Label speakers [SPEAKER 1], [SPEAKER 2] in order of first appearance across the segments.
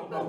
[SPEAKER 1] Défémissionné!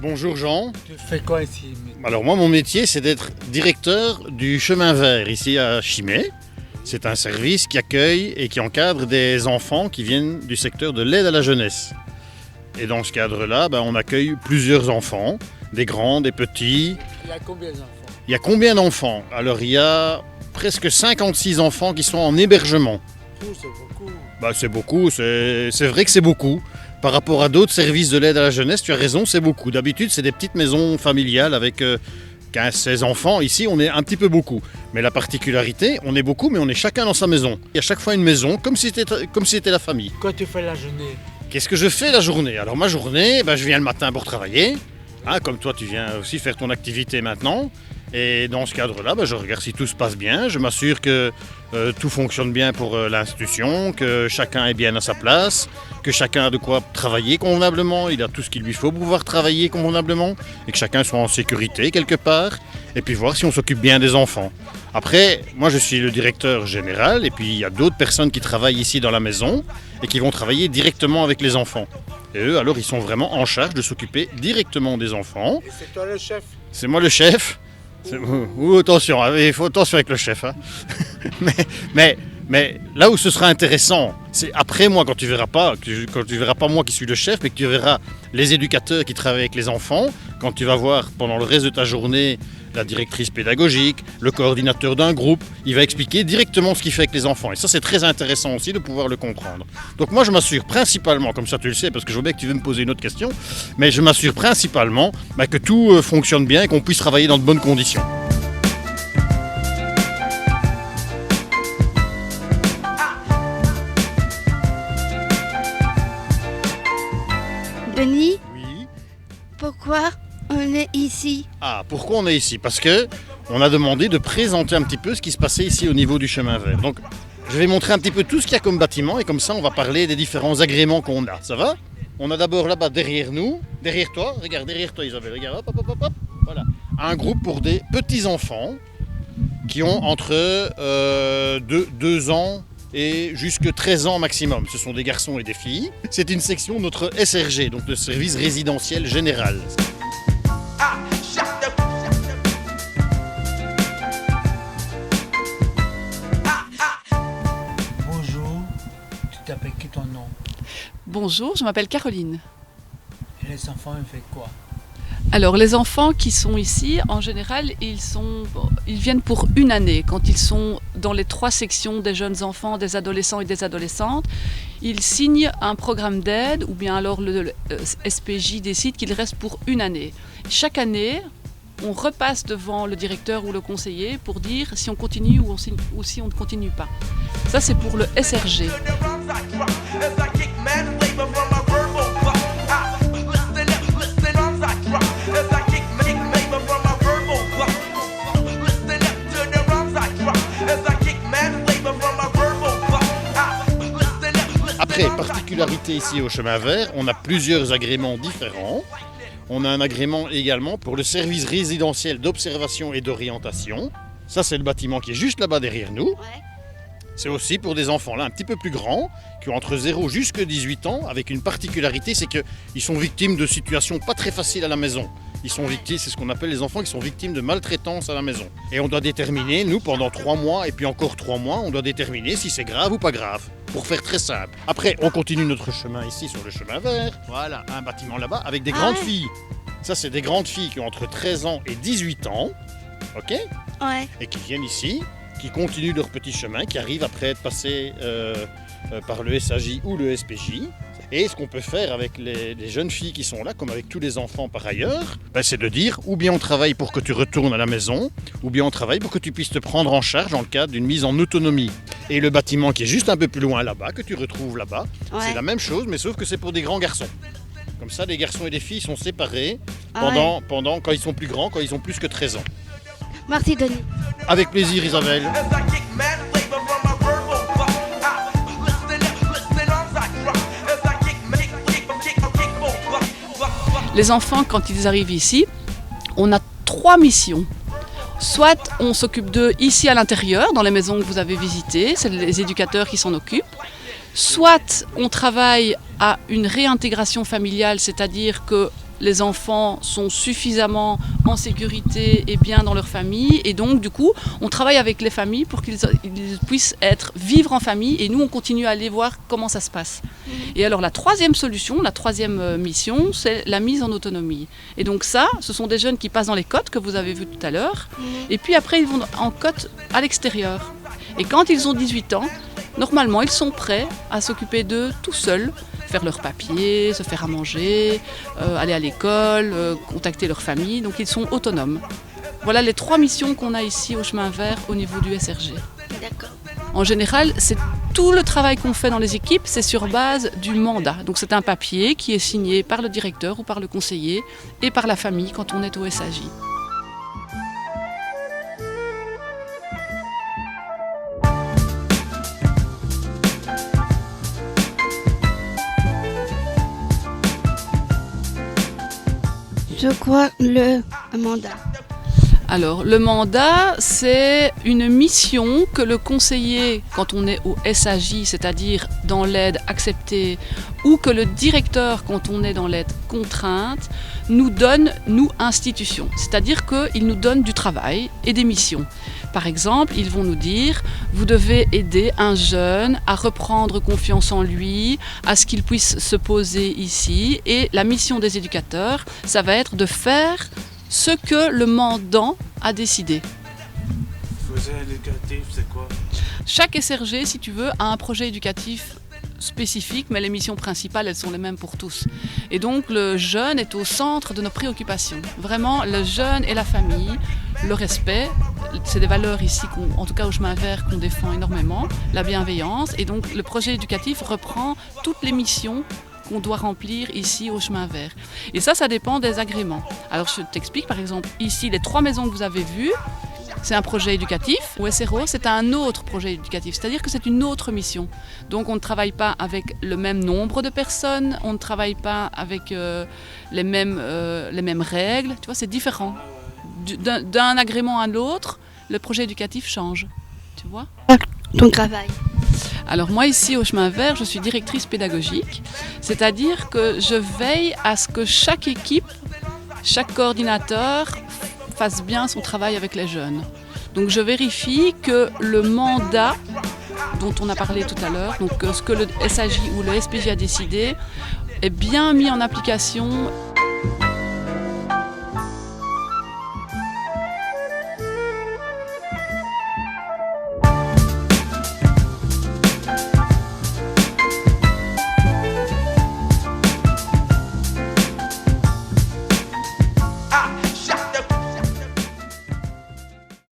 [SPEAKER 2] Bonjour Jean.
[SPEAKER 3] Tu fais quoi ici?
[SPEAKER 2] Alors moi mon métier c'est d'être directeur du chemin vert ici à Chimay. C'est un service qui accueille et qui encadre des enfants qui viennent du secteur de l'aide à la jeunesse. Et dans ce cadre-là, on accueille plusieurs enfants, des grands, des petits.
[SPEAKER 3] Il y a combien d'enfants?
[SPEAKER 2] Il y a combien d'enfants? Alors il y a presque 56 enfants qui sont en hébergement.
[SPEAKER 3] C'est beaucoup.
[SPEAKER 2] C'est beaucoup, c'est vrai que c'est beaucoup. Par rapport à d'autres services de l'aide à la jeunesse, tu as raison, c'est beaucoup. D'habitude, c'est des petites maisons familiales avec 15-16 enfants. Ici, on est un petit peu beaucoup. Mais la particularité, on est beaucoup, mais on est chacun dans sa maison. Il y a chaque fois une maison, comme si c'était la famille.
[SPEAKER 3] Quoi tu fais la journée?
[SPEAKER 2] Qu'est-ce que je fais la journée? Alors ma journée, je viens le matin pour travailler. Comme toi, tu viens aussi faire ton activité maintenant. Et dans ce cadre-là, je regarde si tout se passe bien. Je m'assure que tout fonctionne bien pour l'institution, que chacun est bien à sa place, que chacun a de quoi travailler convenablement, il a tout ce qu'il lui faut pour pouvoir travailler convenablement, et que chacun soit en sécurité quelque part, et puis voir si on s'occupe bien des enfants. Après, moi je suis le directeur général, et puis il y a d'autres personnes qui travaillent ici dans la maison, et qui vont travailler directement avec les enfants. Et eux, alors, ils sont vraiment en charge de s'occuper directement des enfants.
[SPEAKER 3] Et c'est toi le chef?
[SPEAKER 2] C'est moi le chef. Attention, il faut attention avec le chef. Mais là où ce sera intéressant, c'est après moi, quand tu verras pas moi qui suis le chef, mais que tu verras les éducateurs qui travaillent avec les enfants, quand tu vas voir pendant le reste de ta journée la directrice pédagogique, le coordinateur d'un groupe, il va expliquer directement ce qu'il fait avec les enfants. Et ça, c'est très intéressant aussi de pouvoir le comprendre. Donc moi, je m'assure principalement, comme ça tu le sais, parce que je vois bien que tu veux me poser une autre question, mais je m'assure principalement que tout fonctionne bien et qu'on puisse travailler dans de bonnes conditions.
[SPEAKER 1] Denis,
[SPEAKER 2] Oui.
[SPEAKER 1] pourquoi on est ici?
[SPEAKER 2] Pourquoi on est ici? Parce que on a demandé de présenter un petit peu ce qui se passait ici au niveau du chemin vert. Donc, je vais montrer un petit peu tout ce qu'il y a comme bâtiment et comme ça, on va parler des différents agréments qu'on a. Ça va? On a d'abord là-bas derrière nous, derrière toi, regarde derrière toi Isabelle, regarde, hop, voilà. Un groupe pour des petits-enfants qui ont entre 2 ans et jusque 13 ans maximum. Ce sont des garçons et des filles. C'est une section de notre SRG, donc le service résidentiel général.
[SPEAKER 3] Bonjour, tu t'appelles qui ton nom?
[SPEAKER 4] Bonjour, je m'appelle Caroline.
[SPEAKER 3] Et les enfants, ils font quoi?
[SPEAKER 4] Alors les enfants qui sont ici, en général, ils viennent pour une année. Quand ils sont dans les 3 sections des jeunes enfants, des adolescents et des adolescentes, ils signent un programme d'aide ou bien alors le SPJ décide qu'ils restent pour une année. Chaque année, on repasse devant le directeur ou le conseiller pour dire si on continue ou si on ne continue pas. Ça, c'est pour le SRG.
[SPEAKER 2] Après, particularité ici au chemin vert, on a plusieurs agréments différents. On a un agrément également pour le service résidentiel d'observation et d'orientation. Ça, c'est le bâtiment qui est juste là-bas derrière nous. C'est aussi pour des enfants là un petit peu plus grands, qui ont entre 0 jusqu'à 18 ans, avec une particularité, c'est qu'ils sont victimes de situations pas très faciles à la maison. Ils sont victimes, c'est ce qu'on appelle les enfants qui sont victimes de maltraitance à la maison. Et on doit déterminer, nous, pendant 3 mois et puis encore 3 mois, on doit déterminer si c'est grave ou pas grave, pour faire très simple. Après, on continue notre chemin ici sur le chemin vert. Voilà, un bâtiment là-bas avec des grandes filles. Ça, c'est des grandes filles qui ont entre 13 ans et 18 ans, ok?
[SPEAKER 1] Ouais.
[SPEAKER 2] Et qui viennent ici, qui continuent leur petit chemin, qui arrivent après être passés par le SAJ ou le SPJ. Et ce qu'on peut faire avec les jeunes filles qui sont là, comme avec tous les enfants par ailleurs, c'est de dire ou bien on travaille pour que tu retournes à la maison, ou bien on travaille pour que tu puisses te prendre en charge dans le cadre d'une mise en autonomie. Et le bâtiment qui est juste un peu plus loin là-bas, que tu retrouves là-bas, c'est la même chose, mais sauf que c'est pour des grands garçons. Comme ça, les garçons et les filles sont séparés pendant quand ils sont plus grands, quand ils ont plus que 13 ans.
[SPEAKER 1] Merci Denis.
[SPEAKER 2] Avec plaisir Isabelle.
[SPEAKER 4] Les enfants, quand ils arrivent ici, on a 3 missions. Soit on s'occupe d'eux ici à l'intérieur, dans les maisons que vous avez visitées, c'est les éducateurs qui s'en occupent. Soit on travaille à une réintégration familiale, c'est-à-dire que les enfants sont suffisamment en sécurité et bien dans leur famille, et donc du coup on travaille avec les familles pour qu'ils puissent vivre en famille, et nous on continue à aller voir comment ça se passe. Et alors la troisième solution, la troisième mission, c'est la mise en autonomie. Et donc ça, ce sont des jeunes qui passent dans les cotes que vous avez vues tout à l'heure, et puis après ils vont en cotes à l'extérieur. Et quand ils ont 18 ans, normalement ils sont prêts à s'occuper d'eux tout seuls, faire leurs papiers, se faire à manger, aller à l'école, contacter leur famille, donc ils sont autonomes. Voilà les 3 missions qu'on a ici au Chemin Vert au niveau du SRG.
[SPEAKER 1] D'accord.
[SPEAKER 4] En général, c'est tout le travail qu'on fait dans les équipes, c'est sur base du mandat. Donc c'est un papier qui est signé par le directeur ou par le conseiller et par la famille quand on est au SAJ.
[SPEAKER 1] Je crois le mandat.
[SPEAKER 4] Alors, le mandat, c'est une mission que le conseiller, quand on est au SAJ, c'est-à-dire dans l'aide acceptée, ou que le directeur, quand on est dans l'aide contrainte, nous donne, nous, institutions. C'est-à-dire qu'il nous donne du travail et des missions. Par exemple, ils vont nous dire, vous devez aider un jeune à reprendre confiance en lui, à ce qu'il puisse se poser ici. Et la mission des éducateurs, ça va être de faire ce que le mandant a décidé.
[SPEAKER 5] Projet éducatif, c'est quoi?
[SPEAKER 4] Chaque SRG, si tu veux, a un projet éducatif spécifique, mais les missions principales, elles sont les mêmes pour tous. Et donc, le jeune est au centre de nos préoccupations. Vraiment, le jeune et la famille, le respect, c'est des valeurs ici, en tout cas au Chemin Vert, qu'on défend énormément, la bienveillance. Et donc, le projet éducatif reprend toutes les missions qu'on doit remplir ici au Chemin Vert. Et ça dépend des agréments. Alors je t'explique, par exemple, ici, les 3 maisons que vous avez vues, c'est un projet éducatif. Au SRO, c'est un autre projet éducatif, c'est-à-dire que c'est une autre mission. Donc on ne travaille pas avec le même nombre de personnes, on ne travaille pas avec les mêmes règles, tu vois, c'est différent. D'un agrément à l'autre, le projet éducatif change, tu vois.
[SPEAKER 1] Ton travail.
[SPEAKER 4] Alors moi ici au Chemin Vert, je suis directrice pédagogique, c'est-à-dire que je veille à ce que chaque équipe, chaque coordinateur fasse bien son travail avec les jeunes. Donc je vérifie que le mandat dont on a parlé tout à l'heure, donc ce que le SAJ ou le SPJ a décidé, est bien mis en application.